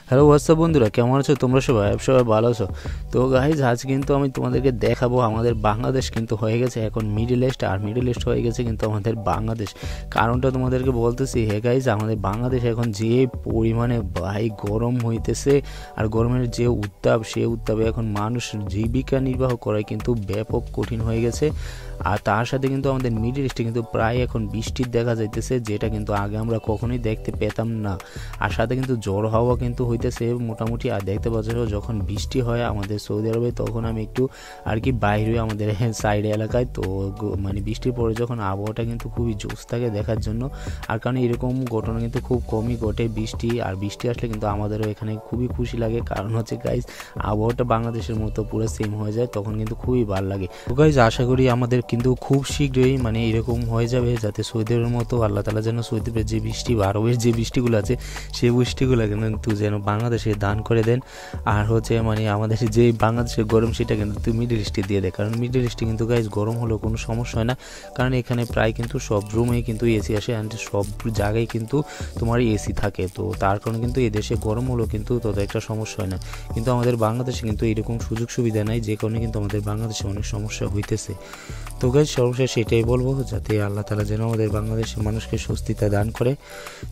Hello WhatsApp বন্ধুরা, কেমন আছো তোমরা? সবাই ভালো আছো? তো গাইজ আজ কিন্তু আমি তোমাদেরকে দেখাবো আমাদের বাংলাদেশ কিন্তু হয়ে গেছে এখন মিডল ইস্ট, আর মিডল ইস্ট হয়ে গেছে কিন্তু আমাদের বাংলাদেশ। কারণটা তোমাদেরকে বলতেছি। হে গাইজ, আমাদের বাংলাদেশ এখন যে পরিমাণে ভাই গরম হইতেছে, আর গরমের যে উত্তাপ, সে উত্তাপে এখন মানুষ জীবিকা নির্বাহ করা কিন্তু ব্যাপক কঠিন হয়ে গেছে। আর তার সাথে কিন্তু আমাদের মিডল ইস্টে কিন্তু প্রায় এখন বৃষ্টির দেখা যাইতেছে, যেটা কিন্তু আগে আমরা কখনোই দেখতে পেতাম না। আর সাথে কিন্তু ঝড় হাওয়া কিন্তু হইতেছে মোটামুটি। আর দেখতে পাচ্ছ যখন বৃষ্টি হয় আমাদের সৌদি আরবে, তখন আমি একটু আর কি বাইরে আমাদের সাইডে এলাকায়, তো মানে বৃষ্টির পরে যখন আবহাওয়াটা কিন্তু খুবই জোশ থাকে দেখার জন্য। আর কারণ এরকম ঘটনা কিন্তু খুব কমই ঘটে বৃষ্টি, আর বৃষ্টি আসলে কিন্তু আমাদেরও এখানে খুবই খুশি লাগে। কারণ হচ্ছে গাইজ, আবহাওয়াটা বাংলাদেশের মতো পুরো সেম হয়ে যায়, তখন কিন্তু খুবই ভালো লাগে। তো গাইজ আশা করি আমাদের কিন্তু খুব শীঘ্রই মানে এরকম হয়ে যাবে, যাতে সৌদি আরবের মতো আল্লাহ তাআলা যেন সৌদি আরবের যে বৃষ্টি বা আরবের যে বৃষ্টিগুলো আছে সেই বৃষ্টিগুলো কিন্তু যেন বাংলাদেশে দান করে দেন। আর হচ্ছে মানে আমাদের যে বাংলাদেশের গরম, সেটা কিন্তু মিডল ইস্টে দিয়ে দেয়। কারণ মিডল ইস্টে কিন্তু গাইজ গরম হলেও কোনো সমস্যা হয় না, কারণ এখানে প্রায় কিন্তু সব রুমেই কিন্তু এসি আসে, অ্যান্ড সব জায়গায় কিন্তু তোমার এসি থাকে। তো তার কারণে কিন্তু এই দেশে গরম হলেও কিন্তু তত একটা সমস্যা হয় না। কিন্তু আমাদের বাংলাদেশে কিন্তু এরকম সুযোগ সুবিধা নাই, যে কারণে কিন্তু আমাদের বাংলাদেশে অনেক সমস্যা হইতেছে। তো গাইজ সর্বশেষ সেটাই বলবো, যাতে আল্লাহ তাআলা যেন আমাদের বাংলাদেশের মানুষকে স্বস্তিতা দান করে।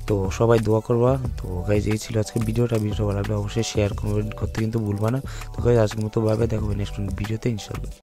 তো সবাই দোয়া করবা। তো গাইজ এই ছিল আজকে ভিডিওটা ভালো লাগলে অবশ্যই শেয়ার কমেন্ট করতে কিন্তু ভুলবা না। তো গাইজ আজকের মতো ভাবে দেখো নেক্সট ভিডিওতে ইনশাআল্লাহ।